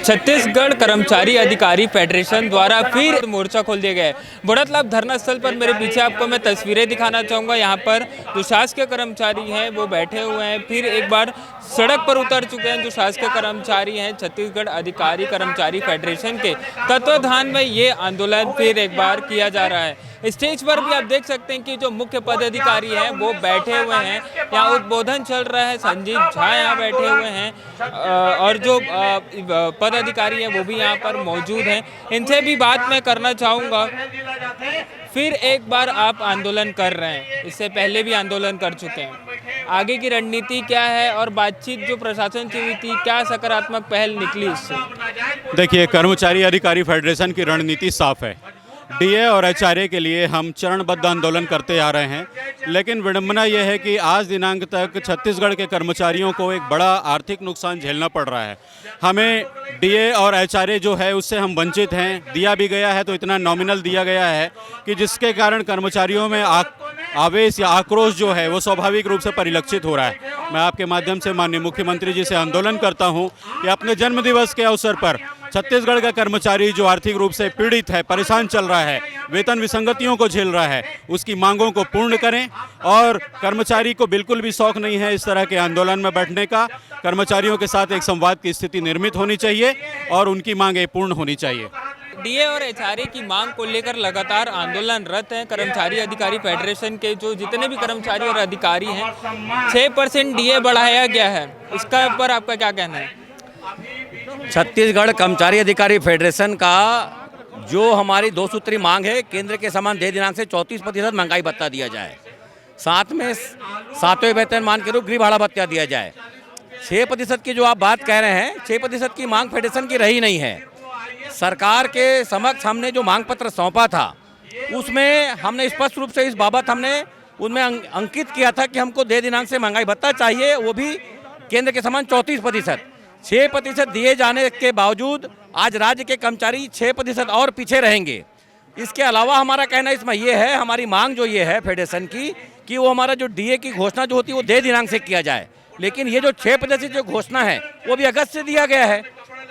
छत्तीसगढ़ कर्मचारी अधिकारी फेडरेशन द्वारा फिर मोर्चा खोल दिया गया है। बुढ़तलाब धरना स्थल पर मेरे पीछे आपको मैं तस्वीरें दिखाना चाहूँगा। यहाँ पर जो शासकीय कर्मचारी हैं वो बैठे हुए हैं, फिर एक बार सड़क पर उतर चुके हैं। जो शासकीय कर्मचारी हैं, छत्तीसगढ़ अधिकारी कर्मचारी फेडरेशन के तत्वाधान में ये आंदोलन फिर एक बार किया जा रहा है। स्टेज पर भी आप देख सकते हैं कि जो मुख्य पदाधिकारी हैं वो बैठे हुए हैं। यहाँ उद्बोधन चल रहा है, संजीव झा यहाँ बैठे हुए हैं और जो पदाधिकारी हैं वो भी यहाँ पर मौजूद हैं। इनसे भी बात मैं करना चाहूँगा। फिर एक बार आप आंदोलन कर रहे हैं, इससे पहले भी आंदोलन कर चुके हैं, आगे की रणनीति क्या है और बातचीत जो प्रशासन से हुई थी, क्या सकारात्मक पहल निकली इससे? देखिए, कर्मचारी अधिकारी फेडरेशन की रणनीति साफ है। डीए और एचआरए के लिए हम चरणबद्ध आंदोलन करते आ रहे हैं, लेकिन विडंबना यह है कि आज दिनांक तक छत्तीसगढ़ के कर्मचारियों को एक बड़ा आर्थिक नुकसान झेलना पड़ रहा है। हमें डीए और एचआरए जो है उससे हम वंचित हैं। दिया भी गया है तो इतना नॉमिनल दिया गया है कि जिसके कारण कर्मचारियों में आवेश या आक्रोश जो है वो स्वाभाविक रूप से परिलक्षित हो रहा है। मैं आपके माध्यम से माननीय मुख्यमंत्री जी से आंदोलन करता हूं कि अपने जन्मदिवस के अवसर पर छत्तीसगढ़ का कर्मचारी जो आर्थिक रूप से पीड़ित है, परेशान चल रहा है, वेतन विसंगतियों को झेल रहा है, उसकी मांगों को पूर्ण करें। और कर्मचारी को बिल्कुल भी शौक नहीं है इस तरह के आंदोलन में बैठने का। कर्मचारियों के साथ एक संवाद की स्थिति निर्मित होनी चाहिए और उनकी मांगें पूर्ण होनी चाहिए। डीए और एचआरए की मांग को लेकर लगातार आंदोलनरत हैं कर्मचारी अधिकारी फेडरेशन के जो जितने भी कर्मचारी और अधिकारी हैं। 6% डीए बढ़ाया गया है, इसका ऊपर आपका क्या कहना है? छत्तीसगढ़ कर्मचारी अधिकारी फेडरेशन का जो हमारी 2 सूत्री मांग है, केंद्र के समान दे दिनांक से 34% महंगाई भत्ता दिया जाए, साथ में 7वें वेतनमान के रूप गृह भाड़ा भत्ता दिया जाए। 6% की जो आप बात कह रहे हैं, 6% की मांग फेडरेशन की रही नहीं है। सरकार के समक्ष हमने जो मांग पत्र सौंपा था उसमें हमने स्पष्ट रूप से इस बाबत हमने उनमें अंकित किया था कि हमको दे दिनांक से महंगाई भत्ता चाहिए, वो भी केंद्र के समान 34%। 6% दिए जाने के बावजूद आज राज्य के कर्मचारी 6% और पीछे रहेंगे। इसके अलावा हमारा कहना इसमें यह है, हमारी मांग जो ये है फेडरेशन की कि वो हमारा जो डीए की घोषणा जो होती है वो दे दिनांक से किया जाए, लेकिन ये जो 6% जो घोषणा है वो भी अगस्त से दिया गया है।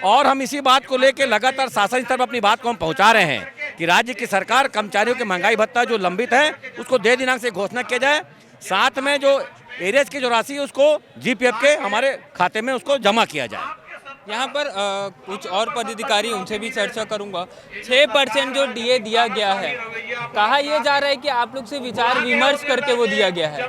और हम इसी बात को लेकर लगातार शासन स्तर पर अपनी बात को हम पहुंचा रहे हैं कि राज्य की सरकार कर्मचारियों के महंगाई भत्ता जो लंबित है उसको दे दिनांक से घोषणा किया जाए, साथ में जो एरियर्स की जो राशि है उसको जीपीएफ के हमारे खाते में उसको जमा किया जाए। यहाँ पर कुछ और पदाधिकारी, उनसे भी चर्चा करूँगा। 6% जो डीए दिया गया है, कहा यह जा रहा है कि आप लोग से विचार विमर्श करके वो दिया गया है।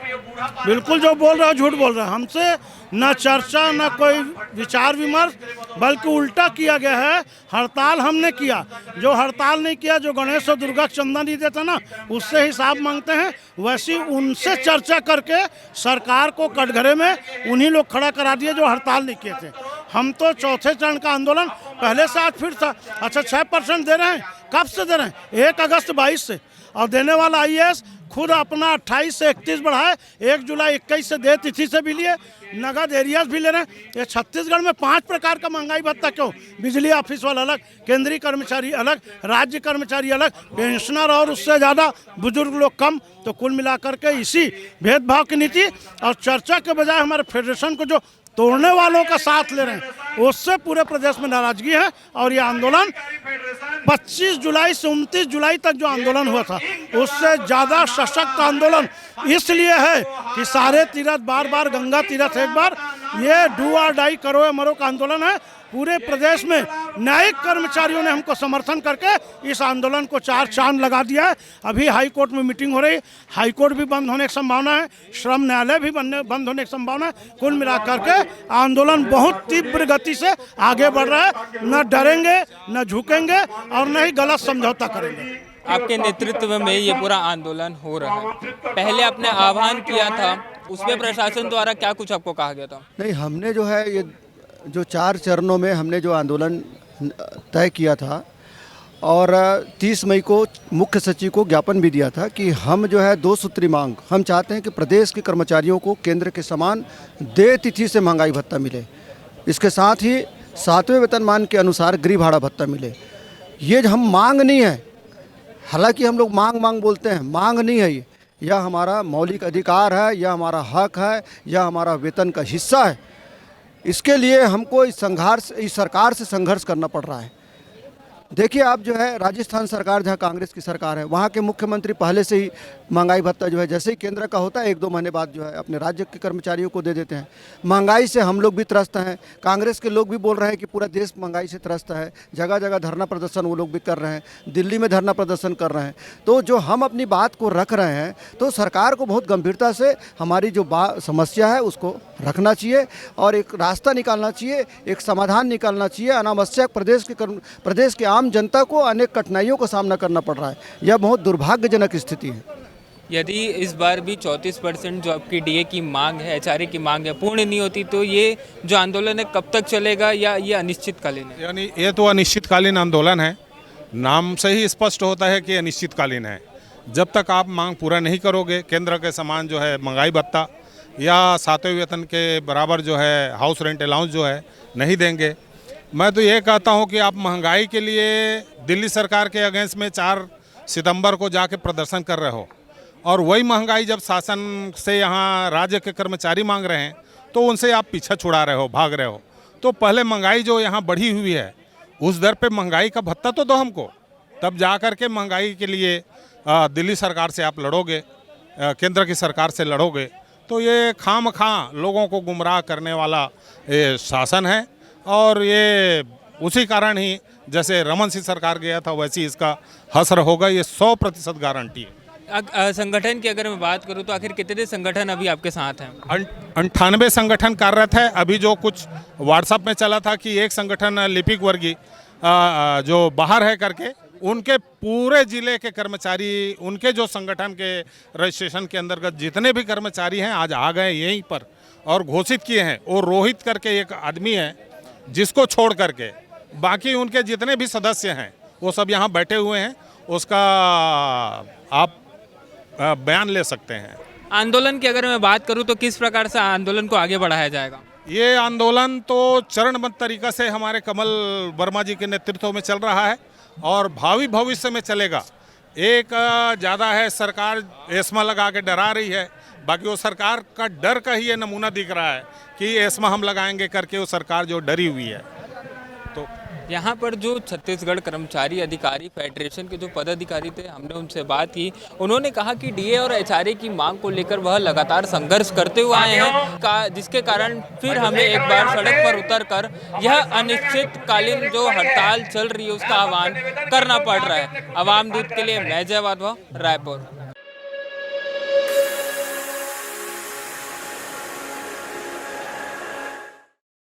बिल्कुल जो बोल रहा है झूठ बोल रहा है। हमसे न चर्चा न कोई विचार विमर्श, बल्कि उल्टा किया गया है। हड़ताल हमने किया, जो हड़ताल नहीं किया, जो गणेश और दुर्गा चंदा नहीं देता ना, उससे हिसाब मांगते हैं। वैसी उनसे चर्चा करके सरकार को कटघरे में उन्हीं लोग खड़ा करा दिए जो हड़ताल नहीं किए थे। हम तो चौथे चरण का आंदोलन पहले से आज फिर था। अच्छा, 6% दे रहे हैं, कब से दे रहे हैं? 1 अगस्त 22 से। और देने वाला आईएएस खुद अपना 28 से 31 बढ़ाए, 1 जुलाई 21 से दे तिथि से भी लिए, नगद एरियाज भी ले रहे हैं। ये छत्तीसगढ़ में 5 प्रकार का महंगाई भत्ता क्यों? बिजली ऑफिस वाला अलग, केंद्रीय कर्मचारी अलग, राज्य कर्मचारी अलग, पेंशनर और उससे ज़्यादा बुजुर्ग लोग कम। तो कुल मिलाकर के इसी भेदभाव की नीति और चर्चा के बजाय हमारे फेडरेशन को जो तोड़ने वालों का साथ ले रहे हैं, उससे पूरे प्रदेश में नाराजगी है। और ये आंदोलन 25 जुलाई से 29 जुलाई तक जो आंदोलन हुआ था उससे ज़्यादा सशक्त आंदोलन इसलिए है कि सारे तीर्थ बार बार, गंगा तीर्थ एक बार, ये डू और डाई, करो या मरो का आंदोलन है। पूरे प्रदेश में न्यायिक कर्मचारियों ने हमको समर्थन करके इस आंदोलन को 4 चांद लगा दिया है। अभी हाई कोर्ट में मीटिंग हो रही, हाई कोर्ट भी बंद होने की संभावना है, श्रम न्यायालय भी बंद होने की संभावना है। कुल मिलाकर के आंदोलन बहुत तीव्र गति से आगे बढ़ रहा है। न डरेंगे, न झुकेंगे और न ही गलत समझौता करेंगे। आपके नेतृत्व में ये पूरा आंदोलन हो रहा है। पहले आपने आह्वान किया था, उसमें प्रशासन द्वारा क्या कुछ आपको कहा गया था? नहीं, हमने जो है ये जो 4 चरणों में हमने जो आंदोलन तय किया था और 30 मई को मुख्य सचिव को ज्ञापन भी दिया था कि हम जो है 2 सूत्री मांग, हम चाहते हैं कि प्रदेश के कर्मचारियों को केंद्र के समान दे तिथि से महंगाई भत्ता मिले, इसके साथ ही 7वें वेतनमान के अनुसार गृह भाड़ा भत्ता मिले। ये हम मांग नहीं है, हालांकि हम लोग मांग बोलते हैं, मांग नहीं है। यह हमारा मौलिक अधिकार है, यह हमारा हक है, यह हमारा वेतन का हिस्सा है। इसके लिए हमको इस सरकार से संघर्ष करना पड़ रहा है। देखिए आप जो है राजस्थान सरकार जहाँ कांग्रेस की सरकार है वहाँ के मुख्यमंत्री पहले से ही महंगाई भत्ता जो है जैसे ही केंद्र का होता है 1-2 महीने बाद जो है अपने राज्य के कर्मचारियों को दे देते हैं। महंगाई से हम लोग भी त्रस्त हैं, कांग्रेस के लोग भी बोल रहे हैं कि पूरा देश महंगाई से त्रस्त है। जगह जगह धरना प्रदर्शन वो लोग भी कर रहे हैं, दिल्ली में धरना प्रदर्शन कर रहे हैं। तो जो हम अपनी बात को रख रहे हैं तो सरकार को बहुत गंभीरता से हमारी जो समस्या है उसको रखना चाहिए और एक रास्ता निकालना चाहिए, एक समाधान निकालना चाहिए। अनावश्यक प्रदेश के आम जनता को अनेक कठिनाइयों का सामना करना पड़ रहा है। यह बहुत दुर्भाग्यजनक स्थिति है। यदि इस बार भी 34% जो आपकी डीए की मांग है, एचआरए की मांग है, पूर्ण नहीं होती तो ये जो आंदोलन है कब तक चलेगा या ये अनिश्चितकालीन है? यानी ये तो अनिश्चितकालीन आंदोलन है, नाम से ही स्पष्ट होता है कि अनिश्चितकालीन है। जब तक आप मांग पूरा नहीं करोगे, केंद्र के समान जो है महंगाई भत्ता या 7वें वेतन के बराबर जो है हाउस रेंट अलाउंस जो है नहीं देंगे। मैं तो ये कहता हूँ कि आप महंगाई के लिए दिल्ली सरकार के अगेंस्ट में 4 सितंबर को जाके प्रदर्शन कर रहे हो और वही महंगाई जब शासन से यहाँ राज्य के कर्मचारी मांग रहे हैं तो उनसे आप पीछा छुड़ा रहे हो, भाग रहे हो। तो पहले महंगाई जो यहाँ बढ़ी हुई है उस दर पे महंगाई का भत्ता तो दो हमको, तब जा कर के महंगाई के लिए दिल्ली सरकार से आप लड़ोगे, केंद्र की सरकार से लड़ोगे। तो ये खामखा लोगों को गुमराह करने वाला ये शासन है और ये उसी कारण ही जैसे रमन सिंह सरकार गया था वैसी इसका हसर होगा, ये 100% गारंटी है। संगठन की अगर मैं बात करूं तो आखिर कितने संगठन अभी आपके साथ हैं? 98 संगठन कार्यरत है। अभी जो कुछ व्हाट्सएप में चला था कि एक संगठन लिपिक वर्गीय जो बाहर है करके, उनके पूरे जिले के कर्मचारी, उनके जो संगठन के रजिस्ट्रेशन के अंतर्गत जितने भी कर्मचारी हैं आज आ गए यहीं पर और घोषित किए हैं। और रोहित करके एक आदमी है जिसको छोड़ करके बाकी उनके जितने भी सदस्य हैं वो सब यहाँ बैठे हुए हैं। उसका आप बयान ले सकते हैं। आंदोलन की अगर मैं बात करूं तो किस प्रकार से आंदोलन को आगे बढ़ाया जाएगा? ये आंदोलन तो चरणबद्ध तरीक़ा से हमारे कमल वर्मा जी के नेतृत्व में चल रहा है और भावी भविष्य में चलेगा। एक ज़्यादा है सरकार एस्मा लगा के डरा रही है, बाकी वो सरकार का डर का ही ये नमूना दिख रहा है कि एस्मा हम लगाएंगे करके वो सरकार जो डरी हुई है। तो यहाँ पर जो छत्तीसगढ़ कर्मचारी अधिकारी फेडरेशन के जो पदाधिकारी थे, हमने उनसे बात की। उन्होंने कहा कि डीए और एचआरए की मांग को लेकर वह लगातार संघर्ष करते हुए आए हैं, जिसके कारण फिर हमें एक बार सड़क पर उतरकर यह अनिश्चितकालीन जो हड़ताल चल रही है उसका आह्वान करना पड़ रहा है। आवाम दूत के लिए मैं जय वाधवा, रायपुर।